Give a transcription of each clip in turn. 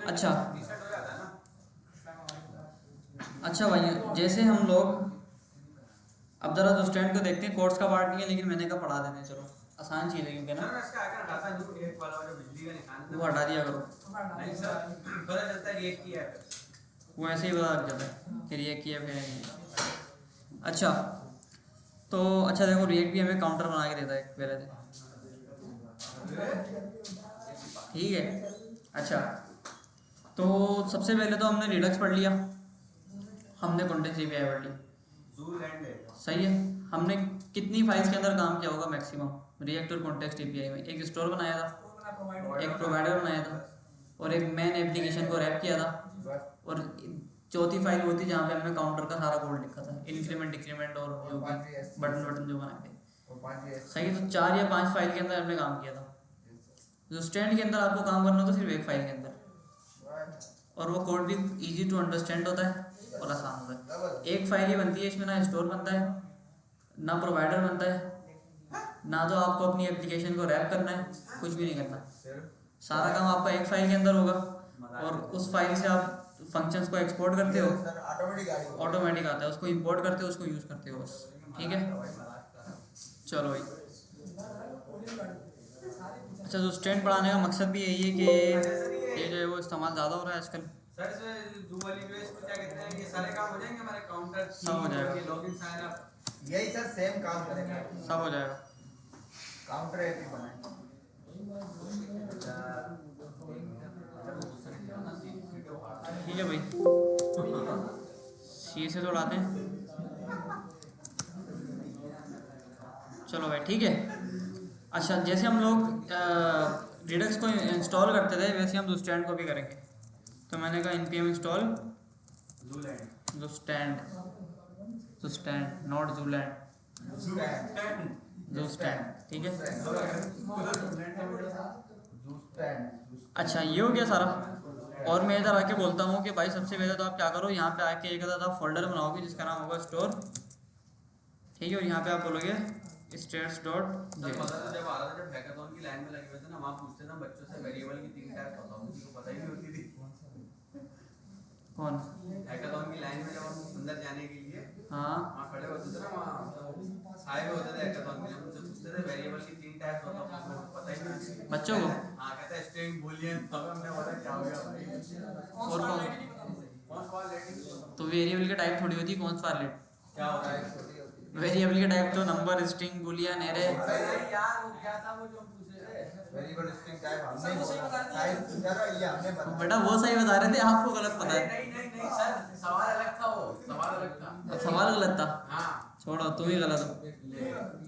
अच्छा अच्छा भाई, जैसे हम लोग अब जरा जो स्टैंड को देखते हैं, कोर्स का पार्ट नहीं है लेकिन मैंने कहा पढ़ा देते हैं, चलो आसान चीज़ है क्योंकि ना वो हटा दिया करो, वो ऐसे ही पता लग जाता है कि रिएक्ट किया फिर नहीं। अच्छा तो अच्छा देखो, रिएक्ट भी हमें काउंटर बना के देता है पहले से, ठीक है। अच्छा तो सबसे पहले तो हमने रिडक्स पढ़ लिया, हमने कॉन्टेक्स्ट एपीआई पढ़ ली, सही है। हमने कितनी फाइल्स के अंदर काम किया होगा मैक्सिमम, रिएक्ट और कॉन्टेक्स्ट एपीआई में? एक स्टोर बनाया था, एक प्रोवाइडर बनाया था, और एक मेन एप्लीकेशन को रैप किया था, और चौथी फाइल होती जहाँ पे हमने काउंटर का सारा कोड लिखा था, इंक्रीमेंट डिक्रीमेंट और जो भी बटन बटन जो बनाए थे, सही। तो 4 या 5 फाइल के अंदर हमने काम किया था। जो स्टैंड के अंदर आपको काम करना होता सिर्फ एक फाइल के अंदर, और वो कोड भी इजी टू अंडरस्टैंड होता है और आसान होता है। एक फाइल ही बनती है इसमें, ना स्टोर बनता है, ना प्रोवाइडर बनता है, ना तो आपको अपनी एप्लीकेशन को रैप करना है, कुछ भी नहीं करना, सारा काम आपका एक फाइल के अंदर होगा, और उस फाइल से आप फंक्शंस को एक्सपोर्ट करते हो, ऑटोमेटिक आता है, उसको इंपोर्ट करते हो, उसको यूज़ करते हो बस, ठीक है। चलो भाई, अच्छा जो स्टैंड पढ़ाने का मकसद भी यही है कि ये जो है वो इस्तेमाल ज़्यादा हो रहा है आजकल, सब हो जाएगा, यही सर सेम काम करेगा, सब हो जाएगा। काउंटर एपी बनाए। ठीक है भाई, सी से दौड़ाते हैं, चलो भाई ठीक है। अच्छा जैसे हम लोग रिडक्स को इंस्टॉल करते थे वैसे हम स्टैंड को भी करेंगे, तो मैंने कहा npm इंस्टॉल जो स्टैंड नॉट जो स्टैंड, ठीक है। अच्छा ये हो गया सारा, और मैं इधर आके बोलता हूँ कि भाई सबसे पहले तो आप क्या करो, यहाँ पे आके एक आधा फोल्डर बनाओगे जिसका नाम होगा स्टोर, ठीक है, और यहाँ पे आप बोलोगे स्टेट्स डॉट जे। जब हैकाथॉन की लाइन में लगे हुए थे ना, वहाँ पूछते थे बच्चों से वेरिएबल की 3 टाइप बताओ, मुझे को पता ही नहीं होती थी। कौन? हैकाथॉन की लाइन में जब हम अंदर जाने के लिए हाँ वहाँ खड़े होते थे ना, वहाँ आए हुए होते थे हैकाथॉन में, मुझसे पूछते थे वेरिएबल की 3 टाइप बताओ, मुझे को पता ही नहीं होती थी बच्चों को। हाँ कहते हैं स्ट्रिंग बूलियन, तब हमने बोला क्या हो गया भाई, और कौन? तो वेरिएबल के टाइप थोड़ी होती, कौन सा वालेट क्या होता है वेरिएबल के टाइप? तो नंबर, स्ट्रिंग, बूलियन, एरे। यार वो क्या था वो जो पूछे वेरिएबल स्ट्रिंग टाइप हमने टाइप करो, ये हमने बताया बेटा वो सही बता रहे थे, आपको गलत पता है। नहीं सर, सवाल अलग था, वो सवाल अलग था। अब सवाल गलत था, हाँ छोड़ो तुम ही गलत हो,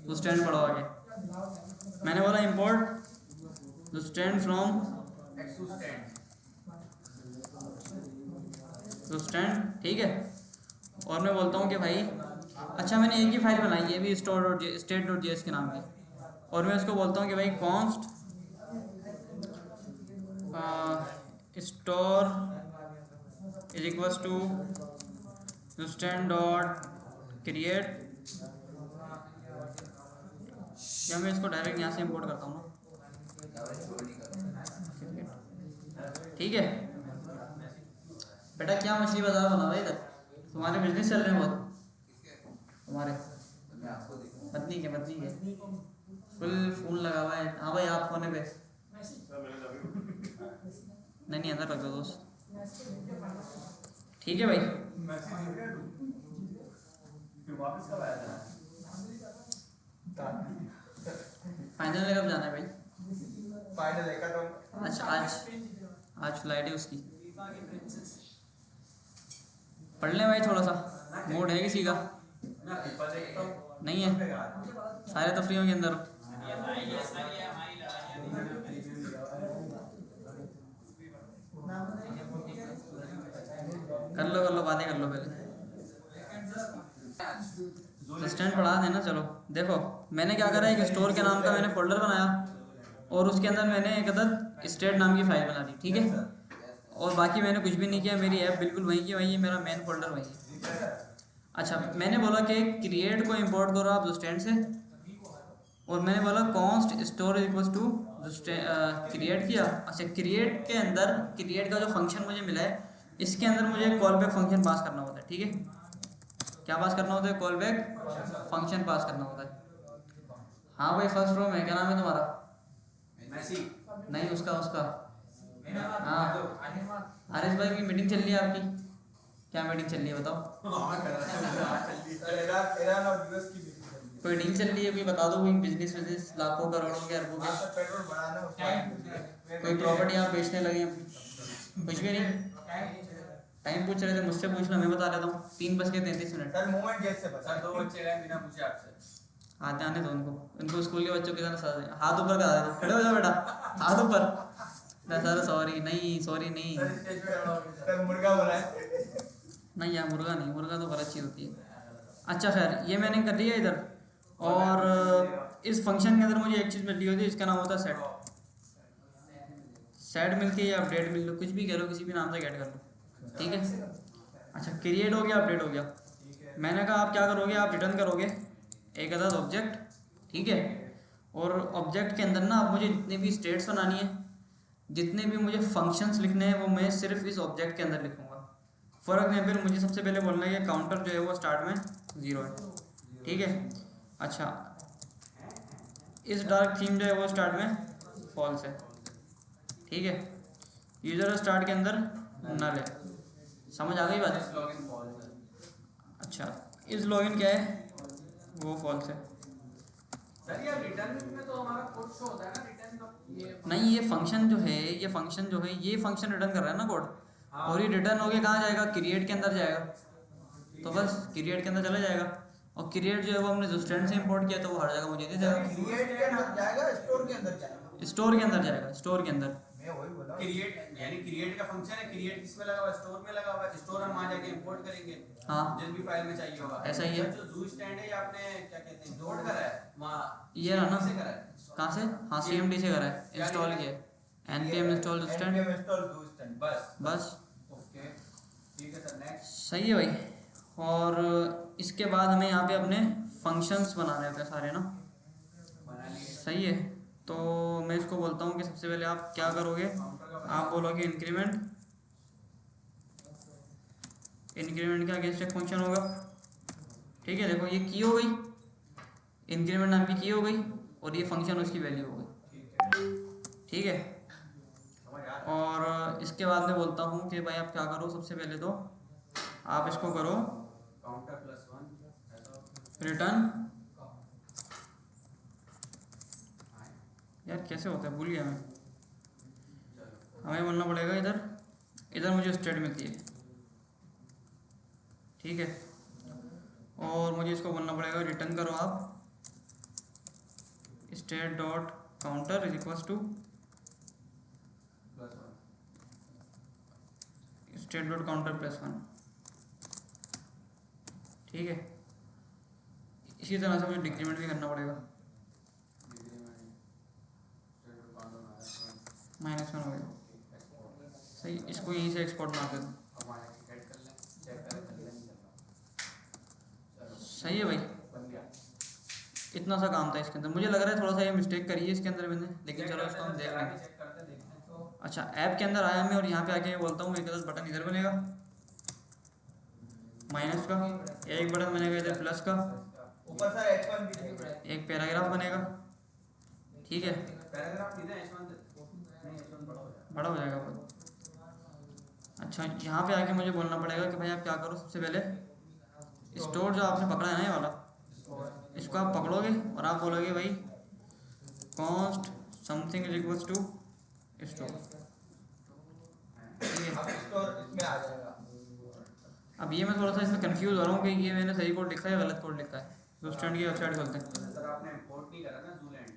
तो स्टैंड पढ़ो आगे। मैंने बोला import the stand from the stand, ठीक है। और मैं बोलता हूँ कि भाई अच्छा मैंने एक ही फाइल बनाई है भी स्टेट.js के नाम की, और मैं उसको बोलता हूँ कि भाई const store is equals to stand dot create, या मैं इसको डायरेक्ट यहाँ से इंपोर्ट करता हूँ ना, ठीक है। बेटा क्या मछली बाजार बना भाई इधर, तुम्हारे बिजनेस चल रहे हैं बहुत, तुम्हारे पत्नी के फुल फोन लगा हुआ है। हाँ भाई आप कोने पे नहीं अंदर रख दो दोस्त, ठीक है भाई। फाइनल में कब जाना है भाई? फाइनल एक तो अच्छा आज फ्लाइट है उसकी, पढ़ लें भाई थोड़ा सा, मूड है किसी का? नहीं है, सारे तफरीहों के अंदर हो। कर लो बातें कर लो पहले, स्टैंड पढ़ा देना। चलो देखो मैंने क्या करा, एक स्टोर के नाम का मैंने फोल्डर बनाया, और उसके अंदर मैंने एक अदद स्टेट नाम की फाइल बना दी, ठीक है। और बाकी मैंने कुछ भी नहीं किया, मेरी ऐप बिल्कुल वही की वही है, मेरा मेन फोल्डर वही है। अच्छा मैंने बोला कि क्रिएट को इंपोर्ट करो आप स्टैंड से, और मैंने बोला const store equals to create किया। अच्छा, क्रिएट के अंदर क्रिएट का जो फंक्शन मुझे मिला है, इसके अंदर मुझे कॉल बैक फंक्शन पास करना होता है। ठीक है, क्या पास करना होता है? कॉल बैक फंक्शन पास करना होता है। हाँ भाई, फर्स्ट रो में क्या नाम है तुम्हारा? मैसी नहीं, उसका उसका हाँ, आरिस भाई की मीटिंग चल रही है आपकी? क्या मीटिंग चल रही है बताओ? हाँ कर रहा है सर ईरान और यूएस की मीटिंग चल रही है। कोई डील चल रही है कोई? बता दो, कोई बिजनेस लाखों करोड़ों के अरबों हाँ के, सर, पेट्रोल बढ़ाना है उसका। कोई प्रॉपर्टी आप बेचने लगे हैं? कुछ भी नहीं। टाइम पूछ रहे थे, मुझसे पूछ लो, मैं बता देता हूँ। 3:33। सर मूवमेंट जैसे सर बता। 2 बच्चे गए बिना पूछे आपसे। आते आने दो उनको स्कूल के बच्चों की तरह सजा दें। हाथ ऊपर करा देना, खड़े हो जाओ बेटा, हाथ ऊपर। सर सॉरी नहीं, सॉरी नहीं। सर स्टेज पे सर मुर्गा बोला है। नहीं यार, मुर्गा नहीं, मुर्गा तो गलत चीज़ होती है। अच्छा खैर, ये मैंने कर लिया इधर। और इस फंक्शन के अंदर मुझे एक चीज़ मिल रही होती है, इसका नाम होता है सेट। सेट मिलती है या अपडेट मिल लो, कुछ भी कह लो, किसी भी नाम से गेट कर लो। ठीक है। अच्छा, क्रिएट हो गया, अपडेट हो गया। मैंने कहा आप क्या करोगे, आप रिटर्न करोगे एक अदद ऑब्जेक्ट। ठीक है। और ऑब्जेक्ट के अंदर ना आप मुझे जितनी भी स्टेट्स बनानी है, जितने भी मुझे फंक्शंस लिखने हैं, वो मैं सिर्फ इस ऑब्जेक्ट के अंदर लिखूंगा। फॉर एग्जाम्पल मुझे सबसे पहले बोलना है कि काउंटर जो है वो स्टार्ट में 0 है। ठीक है। अच्छा, इस डार्क थीम जो है वो स्टार्ट में फॉल्स है। ठीक है। यूजर स्टार्ट के अंदर नल है। समझ आ गई बात? लॉगिन फॉल्स है। अच्छा, इस लॉगिन क्या है, वो फॉल्स है। सर ये रिटर्न में तो हमारा कोड शो होता है ना, रिटर्न का ये नहीं, ये फंक्शन जो है, ये फंक्शन जो है, ये फंक्शन रिटर्न कर रहा है ना कोड। हाँ। और ये रिटर्न होके कहाँ जाएगा? क्रिएट के अंदर जाएगा। तो बस क्रिएट के अंदर चला जाएगा। और क्रिएट जो है वो हमने जो स्टैंड से इंपोर्ट किया, तो वो हर जगह मुझे दे देगा। क्रिएट के अंदर जाएगा, स्टोर के अंदर जाएगा। स्टोर के अंदर जाएगा, स्टोर के अंदर। मैं वही बोला। क्रिएट यानी क्रिएट का फंक्शन है, क्रिएट किसमें लगा हुआ है? स्टोर में लगा हुआ है। स्टोर हम वहां जाके इंपोर्ट करेंगे हाँ, जिस भी फाइल में चाहिए होगा। ऐसा ही है। जो जू स्टैंड है ये आपने क्या कहते हैं लोड करा है वहां, ये रहा ना, से करा है। कहाँ से? हाँ, CMD से करा है, इंस्टॉल किया है। npm install stand, npm install दो स्टैंड बस बस। ओके ठीक है सर, नेक्स्ट। सही है भाई। और इसके बाद हमें यहाँ पे अपने फंक्शंस बनाने होते हैं सारे ना। बना लिए। सही है। तो मैं इसको बोलता हूँ कि सबसे पहले आप क्या करोगे, आप बोलोगे इंक्रीमेंट। इंक्रीमेंट का अगेंस्ट एक फंक्शन होगा। ठीक है, देखो ये की हो गई, इंक्रीमेंट नाम की हो गई, और ये फंक्शन उसकी वैल्यू हो गई। ठीक है। और इसके बाद मैं बोलता हूँ कि भाई आप क्या करो, सबसे पहले तो आप इसको करो काउंटर +1 रिटर्न। यार कैसे होता है, भूल गया मैं। हमें बोलना पड़ेगा इधर, इधर मुझे स्टेट मिलती है। ठीक है। और मुझे इसको बोलना पड़ेगा रिटर्न करो आप state dot counter is equals to state dot counter +1। ठीक है। इसी तरह से मुझे डिक्रीमेंट भी करना पड़ेगा। -1 हो गया। सही, इसको यहीं से एक्सपोर्ट मार दो। सही है भाई, इतना सा काम था इसके अंदर। मुझे लग रहा है थोड़ा सा ये मिस्टेक करी है इसके अंदर मैंने, लेकिन चलो इसको हम देख लेंगे। अच्छा, ऐप के अंदर आया मैं, और यहाँ पे आके बोलता हूँ एक गलत बटन इधर बनेगा माइनस का, एक बटन बनेगा इधर प्लस का, ऊपर सर h1 भी देख। एक पैराग्राफ बनेगा। ठीक है, पैराग्राफ नहीं है h1 नहीं, h1 बड़ा हो जाएगा बहुत। अच्छा, यहाँ पे आके मुझे बोलना पड़ेगा कि भाई आप क्या करो, सबसे पहले स्टोर जो आपने पकड़ा है ना ये वाला, इसको आप पकड़ोगे और आप बोलोगे भाई const something is equals to store. अब स्टोर इसमें आ जाएगा। अब ये मैं थोड़ा सा इसमें कंफ्यूज हो रहा हूँ कि ये मैंने सही कोड लिखा है या गलत कोड लिखा है। तो स्टैंड की वेबसाइट खोलते हैं। सर आपने इंपोर्ट नहीं करा ना जूलैंड।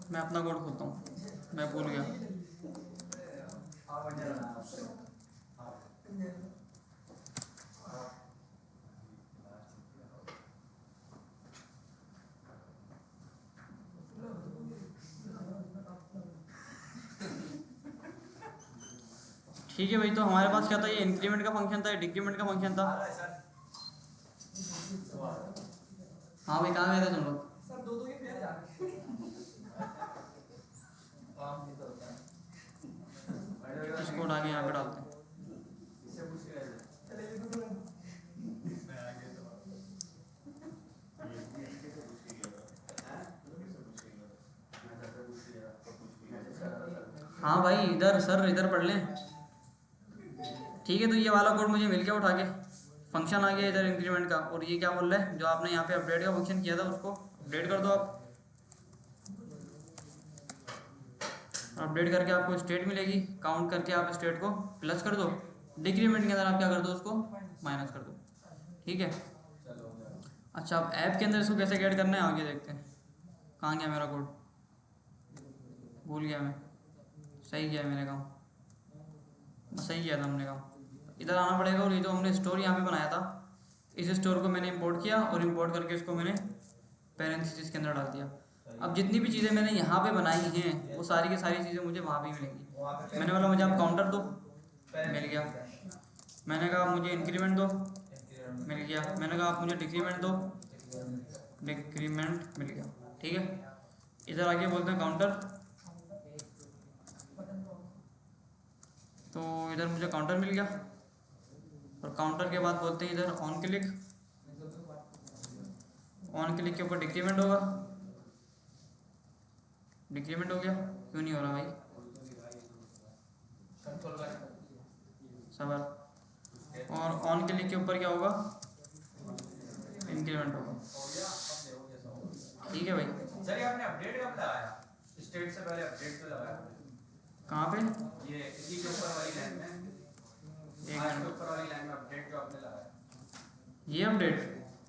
मैं अपना कोड खोलता हूँ, मैं भूल गया। ठीक है भाई, तो हमारे पास क्या था, ये इंक्रीमेंट का फंक्शन था, डिक्रीमेंट का फंक्शन था। हाँ भाई, कहाँ गए थे तुम लोग? सर दो के फेयर जा रहे काम नहीं तो होता इसको उठा के यहाँ पे डालते हैं। हाँ भाई, इधर सर, इधर पढ़ लें। ठीक है, तो ये वाला कोड मुझे मिल गया उठा के, फंक्शन आ गया इधर इंक्रीमेंट का। और ये क्या बोल रहा है, जो आपने यहाँ पे अपडेट का फंक्शन किया था उसको अपडेट कर दो आप। अपडेट करके आपको स्टेट मिलेगी, काउंट करके आप स्टेट को प्लस कर दो, डिक्रीमेंट के अंदर आप क्या कर दो, उसको माइनस कर दो। ठीक है। अच्छा, अब ऐप के अंदर इसको कैसे ऐड करना है आगे देखते हैं। कहाँ गया मेरा कोड, भूल गया मैं। सही किया है मैंने काम, सही किया था हमने काम। इधर आना पड़ेगा, और ये जो हमने स्टोर यहाँ पे बनाया था, इस स्टोर को मैंने इंपोर्ट किया, और इंपोर्ट करके इसको मैंने पैरेंथेसिस के अंदर डाल दिया। अब जितनी भी चीज़ें मैंने यहाँ पे बनाई हैं वो सारी की सारी चीज़ें मुझे वहाँ पे मिलेंगी। मैंने बोला मुझे आप काउंटर दो, मिल गया। मैंने कहा मुझे इंक्रीमेंट दो, मिल गया। मैंने कहा आप मुझे डिक्रीमेंट दो, डिक्रीमेंट मिल गया। ठीक है, इधर आके बोलते हैं काउंटर, तो इधर मुझे काउंटर मिल गया। और काउंटर के बाद बोलते हैं इधर ऑन क्लिक, ऑन क्लिक के ऊपर डिक्रीमेंट होगा, डिक्रीमेंट हो गया। क्यों नहीं हो रहा भाई, सबर। और ऑन क्लिक के ऊपर क्या होगा, इंक्रीमेंट होगा। ठीक है भाई। सर ये आपने अपडेट कब लगाया? स्टेट से पहले अपडेट तो लगाया कहाँ पे, ये इसी के ऊपर वाली लाइन में, एक आज के मिनट, ऊपर वाली लाइन में अपडेट जो आपने लगाया। ये अपडेट,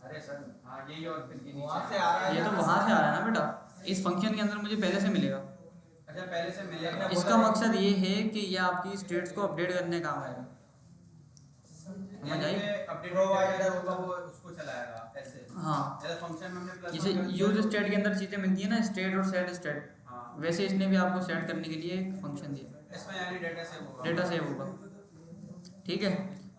अरे सर हाँ यही, और फिर ये वहाँ नीचे से आ रहा है ये तो वहाँ से आ रहा है ना बेटा। इस फंक्शन के अंदर मुझे पहले से मिलेगा। अच्छा पहले से मिलेगा। इसका मकसद ये है कि ये आपकी स्टेट्स को अपडेट करने का काम आएगा। समझ आई? अपडेट प्रोवाइडर होगा वो उसको चलाएगा ऐसे। हाँ, जैसे फंक्शन में हमने प्लस जैसे यूज स्टेट के अंदर चीज़ें मिलती है ना, स्टेट और सेट स्टेट, हाँ वैसे इसने भी आपको सेट करने के लिए एक फंक्शन दिया, इसमें यानी डेटा सेव होगा। डेटा सेव होगा। ठीक है,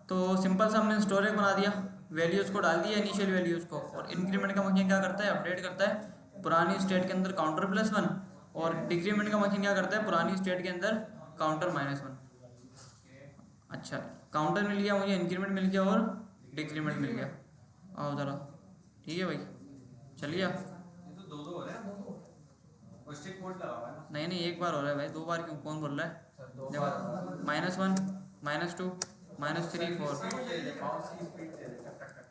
तो सिंपल सा हमने स्टोरेज बना दिया, वैल्यूज़ को डाल दिया, इनिशियल वैल्यूज़ को। और इंक्रीमेंट का फंक्शन क्या करता है, अपडेट करता है पुरानी स्टेट के अंदर काउंटर +1, और डिक्रीमेंट का फंक्शन क्या करता है, पुरानी स्टेट के अंदर काउंटर -1। अच्छा, काउंटर मिल गया मुझे, इंक्रीमेंट मिल गया, और डिक्रीमेंट मिल गया। आओ ज़रा, ठीक है भाई, चलिए। ये तो दो हो रहे हैं, वो स्टिक कोड लगा हुआ है ना। नहीं नहीं, एक बार हो रहा है भाई, 2 बार क्यों, कौन बोल रहा है? सर दो देखो, -1 -2 -3 4। माउस की स्पीड दे दे, टक टक टक।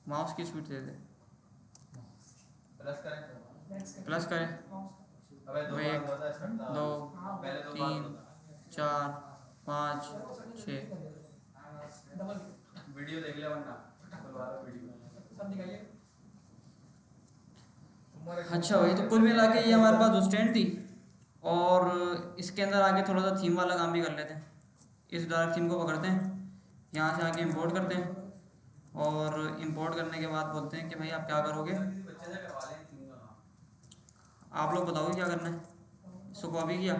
माउस की स्पीड दे दे, प्लस करें, प्लस करें। अबे दो बार एक, होता है सर, 2 पहले दो बार 3 होता 4 5 6। वीडियो देख ले वरना खुलवा लो वीडियो सब दिखाइए। अच्छा भाई, तो कुल मिला के ये हमारे पास स्टैंड थी, और इसके अंदर आगे थोड़ा सा थीम वाला काम भी कर लेते हैं। इस डार्क थीम को पकड़ते हैं, यहाँ से आगे इंपोर्ट करते हैं, और इंपोर्ट करने के बाद बोलते हैं कि भाई आप क्या करोगे, बच्चे से करवा लें तीन का काम। आप लोग बताओगे क्या करना है। इसको कॉपी किया,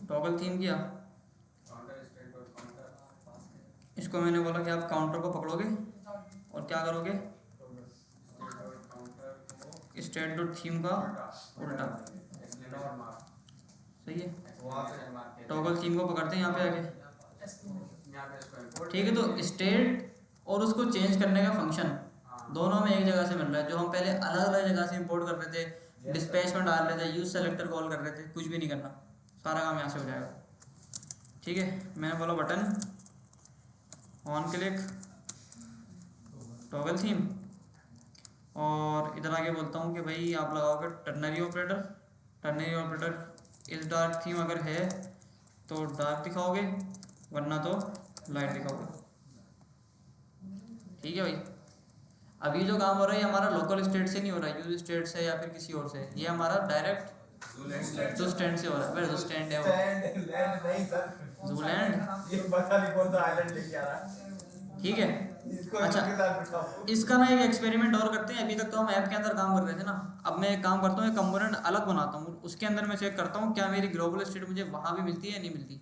टॉगल थीम किया, काउंटर स्टेट डॉट काउंटर, इसको मैंने बोला कि आप काउंटर को पकड़ोगे और क्या करोगे, स्टेट डॉट थीम का उल्टा। सही है, टॉगल थीम को पकड़ते हैं यहाँ पे आगे। ठीक है, तो स्टेट और उसको चेंज करने का फंक्शन दोनों में एक जगह से मिल रहा है। जो हम पहले अलग अलग जगह से इंपोर्ट कर रहे थे, डिस्पैच में डाल रहे थे, यूज सेलेक्टर कॉल कर रहे थे, कुछ भी नहीं करना, सारा काम यहाँ से हो जाएगा। ठीक है, मैंने बोला button on click toggle theme, और इधर आगे बोलता हूँ कि भाई आप लगाओगे टर्नरी ऑपरेटर। टर्नरी ऑपरेटर इस डार्क थीम अगर है तो डार्क दिखाओगे, वरना तो लाइट दिखाओगे। ठीक है भाई, अभी जो काम हो रहा है ये हमारा लोकल स्टेट से नहीं हो रहा है, यूज स्टेट से या फिर किसी और से, ये हमारा डायरेक्ट जो स्टैंड से हो रहा है। जो स्टैंड है वो लैंड नहीं सर, जूलैंड। ये पता नहीं कौन सा आइलैंड लेके आ रहा है। ठीक है, इसको अच्छा। इसके साथ बिठाओ। इसका ना एक एक्सपेरिमेंट और करते हैं। अभी तक तो हम ऐप के अंदर काम कर रहे थे ना, अब मैं एक काम करता हूँ, एक कंपोनेंट अलग बनाता हूँ, उसके अंदर मैं चेक करता हूँ क्या मेरी ग्लोबल स्टेट मुझे वहाँ भी मिलती है या नहीं मिलती।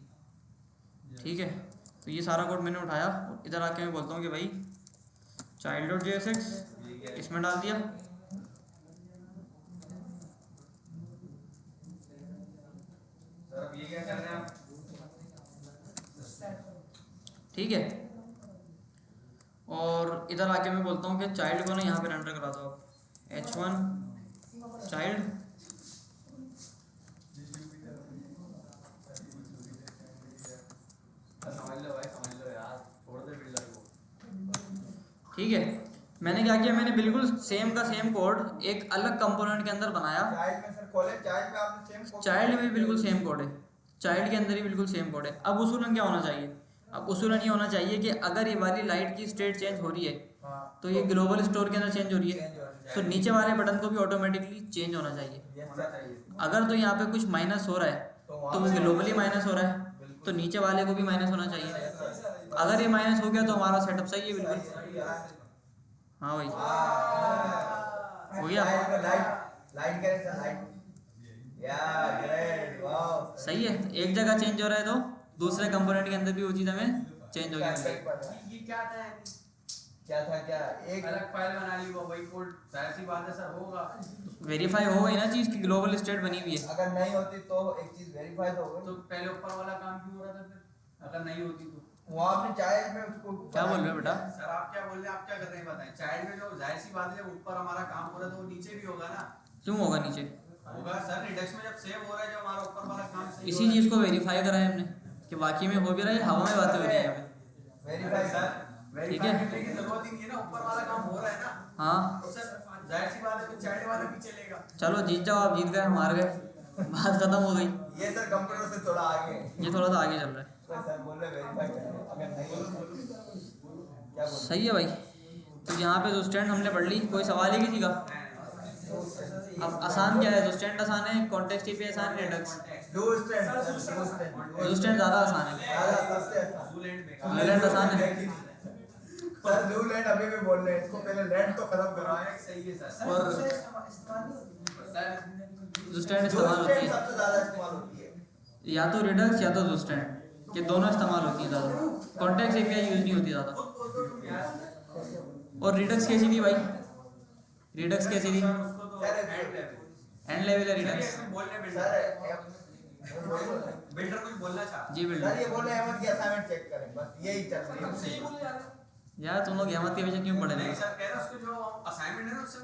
ठीक है, तो ये सारा कोड मैंने उठाया, इधर आके मैं बोलता हूँ कि भाई child.jsx इसमें डाल दिया। सर अब ये क्या कर रहे हैं आप? ठीक है, और इधर आके मैं बोलता हूँ कि चाइल्ड को ना यहाँ पे रेंडर करा दो आप, h1 चाइल्ड। समझ लो भाई, समझ लो यार, छोड़ दे बिल्डर को। ठीक है, मैंने क्या किया, मैंने बिल्कुल सेम का सेम कोड एक अलग कंपोनेंट के अंदर बनाया। चाइल्ड में सर कॉलेज चाइल्ड में आपने सेम कोड चाइल्ड में भी बिल्कुल सेम कोड है, चाइल्ड के अंदर ही बिल्कुल सेम कोड है। अब उसूलन क्या होना चाहिए, अब उसूलन ये होना चाहिए कि अगर ये वाली लाइट की स्टेट चेंज हो रही है तो ये ग्लोबल स्टोर के अंदर चेंज हो रही है, तो नीचे वाले बटन को भी ऑटोमेटिकली चेंज होना चाहिए। होना चाहिए। अगर तो यहाँ पे कुछ माइनस हो रहा है तो वो ग्लोबली माइनस हो रहा है, तो नीचे वाले को भी माइनस होना चाहिए। अगर ये माइनस हो गया तो हमारा सेटअप सही है बिल्कुल। हाँ भाई, हो गया, लाइट लाइट करें सर, लाइट या ग्रेट वाओ सही है। एक जगह चेंज हो रहा है तो दूसरे कंपोनेंट के अंदर भी वो चीज़ हमें चेंज हो गई। ये क्या था? क्या था क्या एक अलग फाइल बना ली, वो वही कोड, जाहिर सी बात है सर होगा। वेरीफाई हो गई ना चीज़ की ग्लोबल स्टेट बनी हुई है। अगर नहीं होती तो एक चीज वेरीफाई तो हो तो गई। पहले ऊपर वाला काम क्यों हो रहा था फिर, अगर नहीं होती तो? वहाँ आपने चाइल्ड में उसको क्या बोल रहे हो बेटा? सर आप क्या बोल रहे हैं, आप क्या कर रहे हैं बताएं। चाइल्ड में जो जाहिर सी बात है जब ऊपर हमारा काम हो रहा है तो वो नीचे भी होगा ना। क्यों होगा नीचे? होगा सर, रिडक्स में जब सेव हो रहा है, जब हमारा ऊपर वाला काम सही इसी चीज़ को वेरीफाई करा है हमने कि वाकई में हो भी रहा है, हवा में बातें हो रही है यहाँ पे। वेरीफाई सर ठीक वेरीफाई है। करने की जरूरत ही नहीं है ना, ऊपर वाला काम हो रहा है ना। हाँ तो सर जाहिर सी बात है तो चाइल्ड वाला भी चलेगा। चलो जीत जाओ, आप जीत गए, हम हार गए, बात खत्म हो गई। ये सर कंप्यूटर से थोड़ा आगे ये थोड़ा सा आगे चल रहा है। तो सर बोल रहे वेरीफाई करें, अगर नहीं क्या बोल सही है भाई। तो यहाँ पे जो स्टैंड हमने पढ़ ली, कोई सवाल है किसी का? अब आसान क्या है, जो स्टैंड आसान है, कॉन्टेक्स्ट टीपी आसान है, रिडक्स दो स्टैंड जो स्टैंड ज़्यादा आसान है, ज़्यादा सबसे अच्छा न्यूलैंड में न्यूलैंड आसान है। सर न्यू लैंड अभी भी बोल रहे हैं, इसको पहले लैंड तो खत्म कराया सही है सर। और सर जो स्टैंड जो इस्तेमाल होती स्टैंड है सबसे ज्यादा इस्तेमाल होती है। या तो रिडक्स या तो जो स्टैंड, ये दोनों इस्तेमाल होती है ज़्यादा, कॉन्टेक्स्ट एपीआई यूज़ नहीं होती ज़्यादा। और रिडक्स कैसी थी भाई, रिडक्स कैसी थी? उसको तो एंड लेवल एंड लेवल है रिडक्स। बोलने सर बिल्डर कुछ बोलना चाह जी सर बिल्कुल। ये बोल रहे हैं अहमद की असाइनमेंट चेक करें, बस यही चल रही है। यार तुम लोग अहमद के पीछे क्यों पड़े नहीं रहे? सर कह रहे हैं उसको जो असाइनमेंट है ना उससे